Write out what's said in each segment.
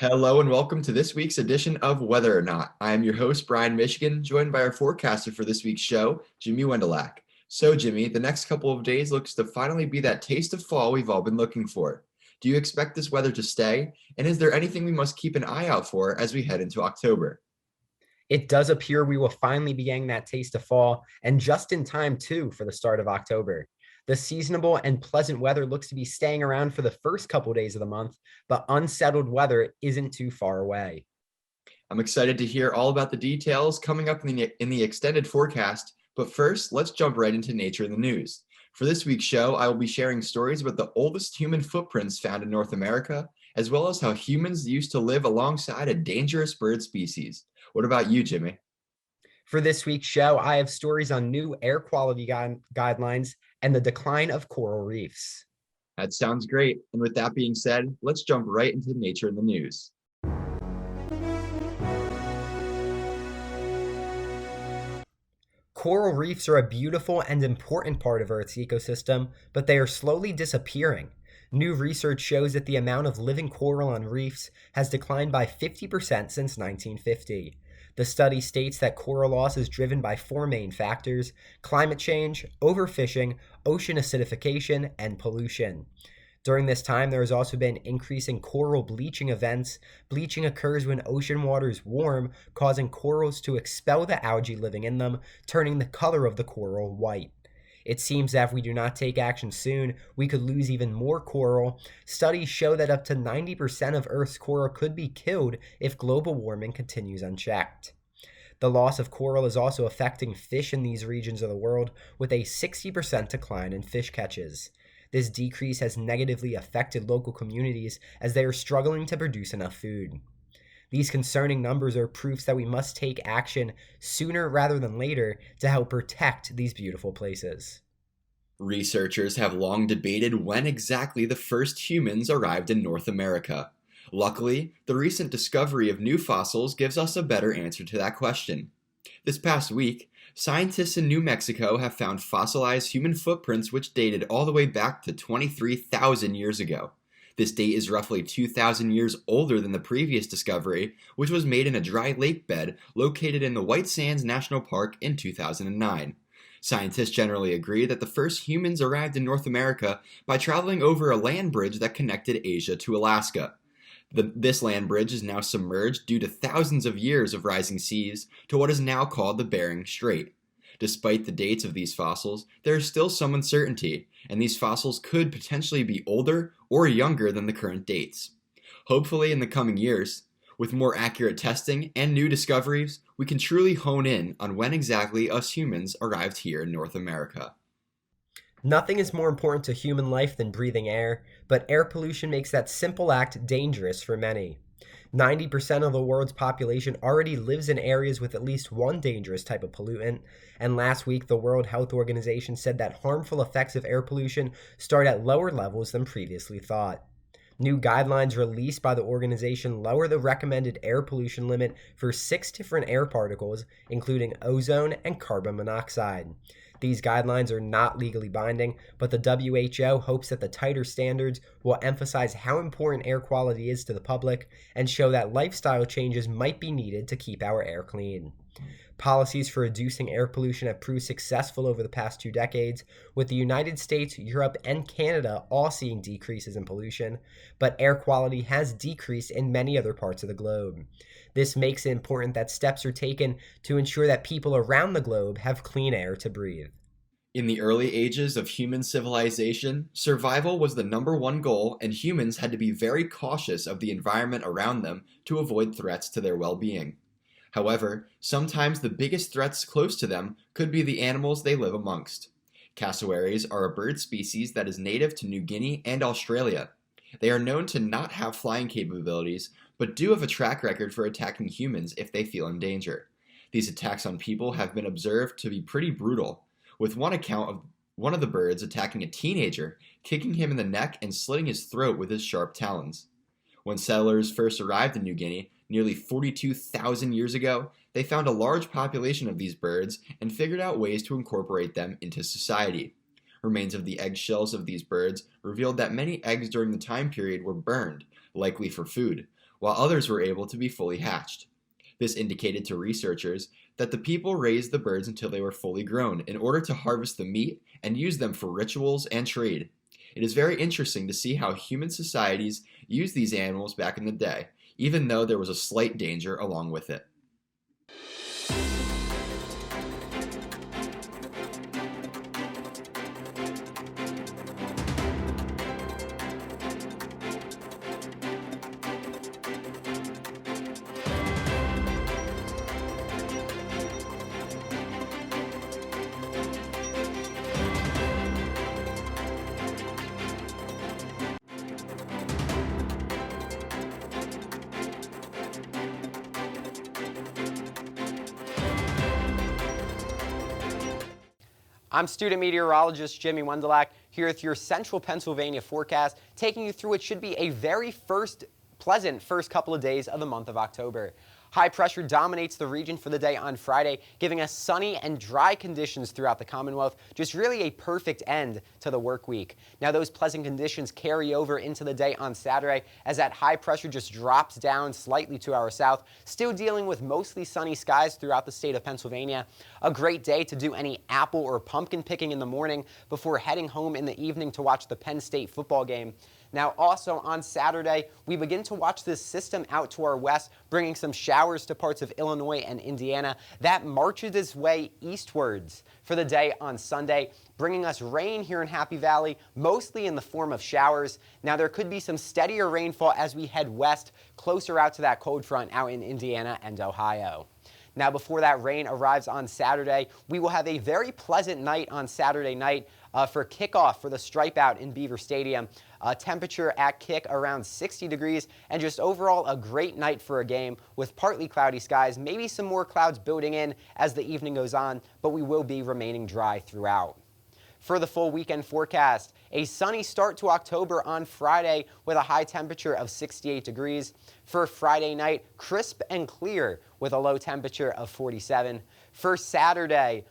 Hello and welcome to this week's edition of Whether or Not. I am your host, Brian Michigan, joined by our forecaster for this week's show, Jimmy Wendelak. So, Jimmy, the next couple of days looks to finally be that taste of fall we've all been looking for. Do you expect this weather to stay? And is there anything we must keep an eye out for as we head into October? It does appear we will finally be getting that taste of fall, and just in time, too, for the start of October. The seasonable and pleasant weather looks to be staying around for the first couple days of the month, but unsettled weather isn't too far away. I'm excited to hear all about the details coming up in the extended forecast, but first, let's jump right into nature in the news. For this week's show, I will be sharing stories about the oldest human footprints found in North America, as well as how humans used to live alongside a dangerous bird species. What about you, Jimmy? For this week's show, I have stories on new air quality guidelines and the decline of coral reefs. That sounds great. And with that being said, let's jump right into nature in the news. Coral reefs are a beautiful and important part of Earth's ecosystem, but they are slowly disappearing. New research shows that the amount of living coral on reefs has declined by 50% since 1950. The study states that coral loss is driven by four main factors: climate change, overfishing, ocean acidification, and pollution. During this time, there has also been increasing coral bleaching events. Bleaching occurs when ocean waters warm, causing corals to expel the algae living in them, turning the color of the coral white. It seems that if we do not take action soon, we could lose even more coral. Studies show that up to 90% of Earth's coral could be killed if global warming continues unchecked. The loss of coral is also affecting fish in these regions of the world, with a 60% decline in fish catches. This decrease has negatively affected local communities as they are struggling to produce enough food. These concerning numbers are proofs that we must take action sooner rather than later to help protect these beautiful places. Researchers have long debated when exactly the first humans arrived in North America. Luckily, the recent discovery of new fossils gives us a better answer to that question. This past week, scientists in New Mexico have found fossilized human footprints which dated all the way back to 23,000 years ago. This date is roughly 2,000 years older than the previous discovery, which was made in a dry lake bed located in the White Sands National Park in 2009. Scientists generally agree that the first humans arrived in North America by traveling over a land bridge that connected Asia to Alaska. This land bridge is now submerged due to thousands of years of rising seas to what is now called the Bering Strait. Despite the dates of these fossils, there is still some uncertainty, and these fossils could potentially be older or younger than the current dates. Hopefully, in the coming years, with more accurate testing and new discoveries, we can truly hone in on when exactly us humans arrived here in North America. Nothing is more important to human life than breathing air, but air pollution makes that simple act dangerous for many. 90% of the world's population already lives in areas with at least one dangerous type of pollutant, and last week the World Health Organization said that harmful effects of air pollution start at lower levels than previously thought. New guidelines released by the organization lower the recommended air pollution limit for 6 different air particles, including ozone and carbon monoxide. These guidelines are not legally binding, but the WHO hopes that the tighter standards will emphasize how important air quality is to the public and show that lifestyle changes might be needed to keep our air clean. Policies for reducing air pollution have proved successful over the past 2 decades, with the United States, Europe, and Canada all seeing decreases in pollution, but air quality has decreased in many other parts of the globe. This makes it important that steps are taken to ensure that people around the globe have clean air to breathe. In the early ages of human civilization, survival was the number one goal, and humans had to be very cautious of the environment around them to avoid threats to their well being. However, sometimes the biggest threats close to them could be the animals they live amongst. Cassowaries are a bird species that is native to New Guinea and Australia. They are known to not have flying capabilities, but do have a track record for attacking humans if they feel in danger. These attacks on people have been observed to be pretty brutal, with one account of one of the birds attacking a teenager, kicking him in the neck and slitting his throat with his sharp talons. When settlers first arrived in New Guinea, nearly 42,000 years ago, they found a large population of these birds and figured out ways to incorporate them into society. Remains of the eggshells of these birds revealed that many eggs during the time period were burned, likely for food, while others were able to be fully hatched. This indicated to researchers that the people raised the birds until they were fully grown in order to harvest the meat and use them for rituals and trade. It is very interesting to see how human societies used these animals back in the day, even though there was a slight danger along with it. I'm student meteorologist Jimmy Wendelak here with your Central Pennsylvania forecast, taking you through what should be a very pleasant first couple of days of the month of October. High pressure dominates the region for the day on Friday, giving us sunny and dry conditions throughout the Commonwealth, just really a perfect end to the work week. Now those pleasant conditions carry over into the day on Saturday as that high pressure just drops down slightly to our south, still dealing with mostly sunny skies throughout the state of Pennsylvania. A great day to do any apple or pumpkin picking in the morning before heading home in the evening to watch the Penn State football game. Now also on Saturday, we begin to watch this system out to our west, bringing some showers to parts of Illinois and Indiana. That marches its way eastwards for the day on Sunday, bringing us rain here in Happy Valley, mostly in the form of showers. Now there could be some steadier rainfall as we head west, closer out to that cold front out in Indiana and Ohio. Now before that rain arrives on Saturday, we will have a very pleasant night on Saturday night for kickoff for the Stripe Out in Beaver Stadium. Temperature at kick around 60 degrees and just overall a great night for a game with partly cloudy skies, maybe some more clouds building in as the evening goes on, but we will be remaining dry throughout. For the full weekend forecast, a sunny start to October on Friday with a high temperature of 68 degrees. For Friday night, crisp and clear with a low temperature of 47. For Saturday,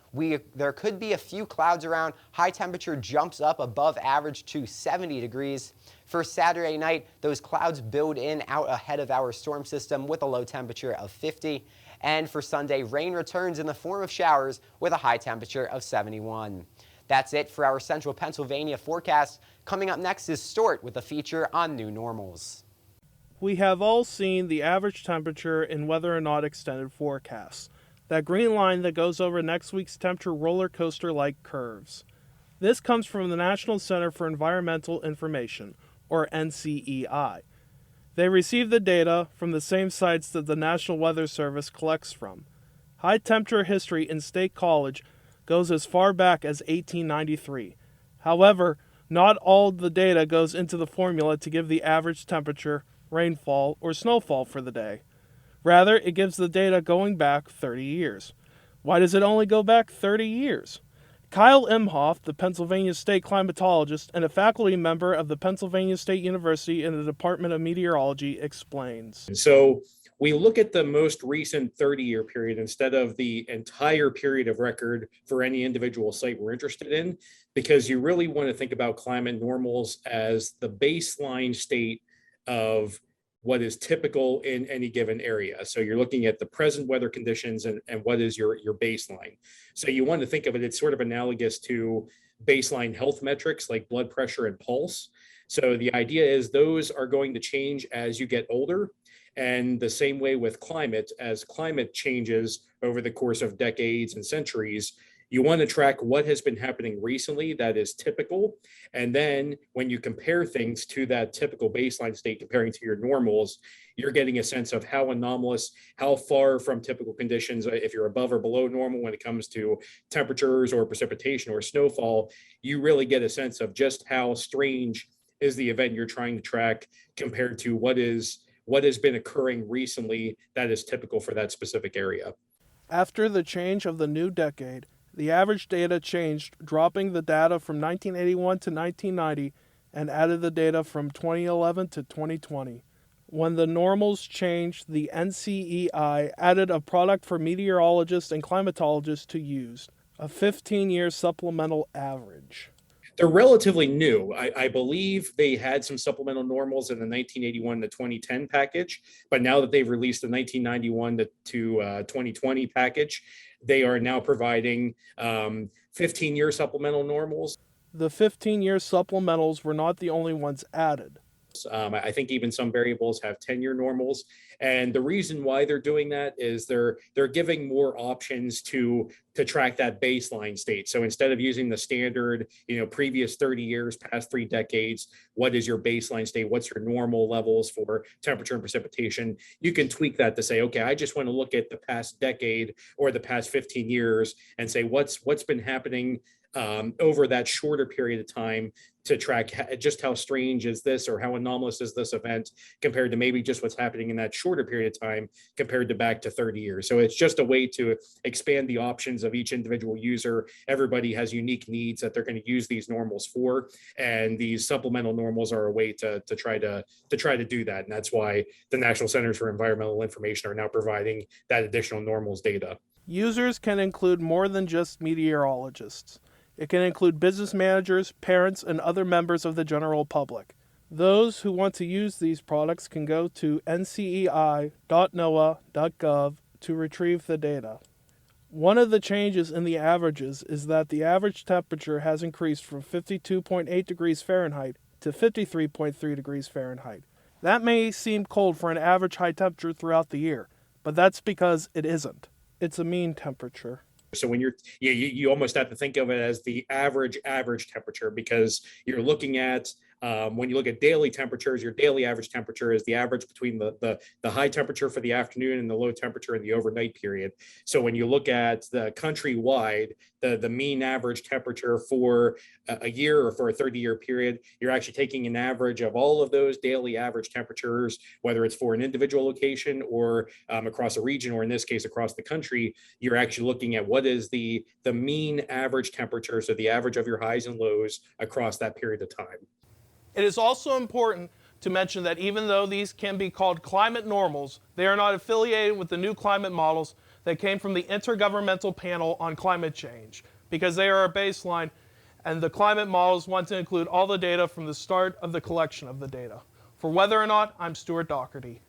there could be a few clouds around. High temperature jumps up above average to 70 degrees. For Saturday night, those clouds build in out ahead of our storm system with a low temperature of 50. And for Sunday, rain returns in the form of showers with a high temperature of 71. That's it for our Central Pennsylvania forecast. Coming up next is Stuart with a feature on new normals. We have all seen the average temperature in Weather or Not extended forecasts. That green line that goes over next week's temperature roller coaster-like curves. This comes from the National Center for Environmental Information, or NCEI. They receive the data from the same sites that the National Weather Service collects from. High temperature history in State College goes as far back as 1893. However, not all the data goes into the formula to give the average temperature, rainfall, or snowfall for the day. Rather, it gives the data going back 30 years. Why does it only go back 30 years? Kyle Imhoff, the Pennsylvania State climatologist and a faculty member of the Pennsylvania State University in the Department of Meteorology, explains. So we look at the most recent 30-year period instead of the entire period of record for any individual site we're interested in, because you really want to think about climate normals as the baseline state of what is typical in any given area. So you're looking at the present weather conditions and what is your baseline. So you want to think of it, it's sort of analogous to baseline health metrics like blood pressure and pulse. So the idea is those are going to change as you get older. And the same way with climate, as climate changes over the course of decades and centuries, you want to track what has been happening recently that is typical. And then when you compare things to that typical baseline state, comparing to your normals, you're getting a sense of how anomalous, how far from typical conditions, if you're above or below normal when it comes to temperatures or precipitation or snowfall, you really get a sense of just how strange is the event you're trying to track compared to what has been occurring recently that is typical for that specific area. After the change of the new decade, the average data changed, dropping the data from 1981 to 1990 and added the data from 2011 to 2020. When the normals changed, the NCEI added a product for meteorologists and climatologists to use, a 15-year supplemental average. They're relatively new. I believe they had some supplemental normals in the 1981 to 2010 package, but now that they've released the 1991 to 2020 package, they are now providing 15-year supplemental normals. The 15-year supplementals were not the only ones added. I think even some variables have 10-year normals. And the reason why they're doing that is they're giving more options to track that baseline state. So instead of using the standard, previous 30 years, past 3 decades, what is your baseline state? What's your normal levels for temperature and precipitation? You can tweak that to say, okay, I just want to look at the past decade or the past 15 years and say what's been happening over that shorter period of time to track just how strange is this or how anomalous is this event compared to maybe just what's happening in that shorter period of time compared to back to 30 years. So it's just a way to expand the options of each individual user. Everybody has unique needs that they're going to use these normals for, and these supplemental normals are a way to try to do that. And that's why the National Centers for Environmental Information are now providing that additional normals data. Users can include more than just meteorologists. It can include business managers, parents, and other members of the general public. Those who want to use these products can go to ncei.noaa.gov to retrieve the data. One of the changes in the averages is that the average temperature has increased from 52.8 degrees Fahrenheit to 53.3 degrees Fahrenheit. That may seem cold for an average high temperature throughout the year, but that's because it isn't. It's a mean temperature. So when you almost have to think of it as the average temperature, because you're looking at when you look at daily temperatures, your daily average temperature is the average between the high temperature for the afternoon and the low temperature in the overnight period. So when you look at the countrywide, the mean average temperature for a year or for a 30-year period, you're actually taking an average of all of those daily average temperatures, whether it's for an individual location or across a region, or in this case across the country. You're actually looking at what is the mean average temperature, so the average of your highs and lows across that period of time. It is also important to mention that even though these can be called climate normals, they are not affiliated with the new climate models that came from the Intergovernmental Panel on Climate Change, because they are a baseline, and the climate models want to include all the data from the start of the collection of the data. For Weather or Not, I'm Stuart Doherty.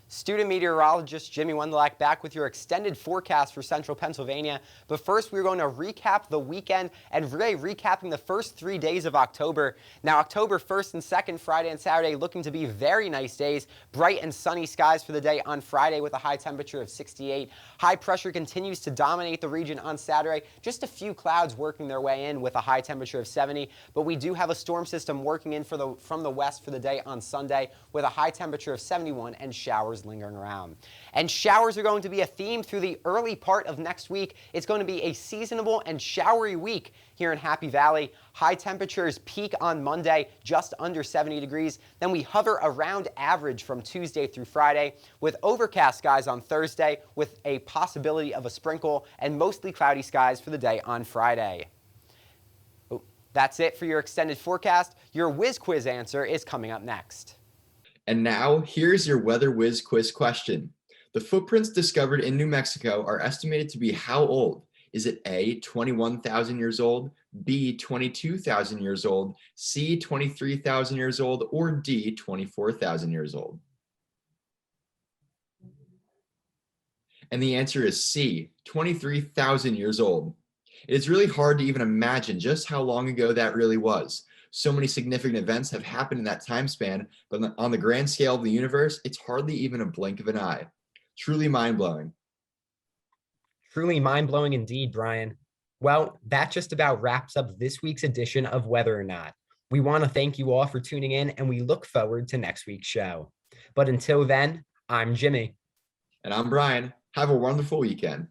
Student meteorologist Jimmy Wendelak back with your extended forecast for central Pennsylvania. But first, we're going to recap the weekend and really recapping the first 3 days of October. Now, October 1st and 2nd, Friday and Saturday, looking to be very nice days. Bright and sunny skies for the day on Friday with a high temperature of 68. High pressure continues to dominate the region on Saturday. Just a few clouds working their way in with a high temperature of 70. But we do have a storm system working in from the west for the day on Sunday with a high temperature of 71 and showers lingering around. And showers are going to be a theme through the early part of next week. It's going to be a seasonable and showery week here in Happy Valley. High temperatures peak on Monday, just under 70 degrees. Then we hover around average from Tuesday through Friday, with overcast skies on Thursday with a possibility of a sprinkle, and mostly cloudy skies for the day on Friday. That's it for your extended forecast. Your Whiz Quiz answer is coming up next. And now, here's your Weather Whiz quiz question. The footprints discovered in New Mexico are estimated to be how old? Is it A, 21,000 years old, B, 22,000 years old, C, 23,000 years old, or D, 24,000 years old? And the answer is C, 23,000 years old. It is really hard to even imagine just how long ago that really was. So many significant events have happened in that time span, but on the grand scale of the universe, it's hardly even a blink of an eye. Truly mind-blowing. Truly mind-blowing indeed, Brian. Well, that just about wraps up this week's edition of Weather or Not. We want to thank you all for tuning in, and we look forward to next week's show. But until then, I'm Jimmy. And I'm Brian. Have a wonderful weekend.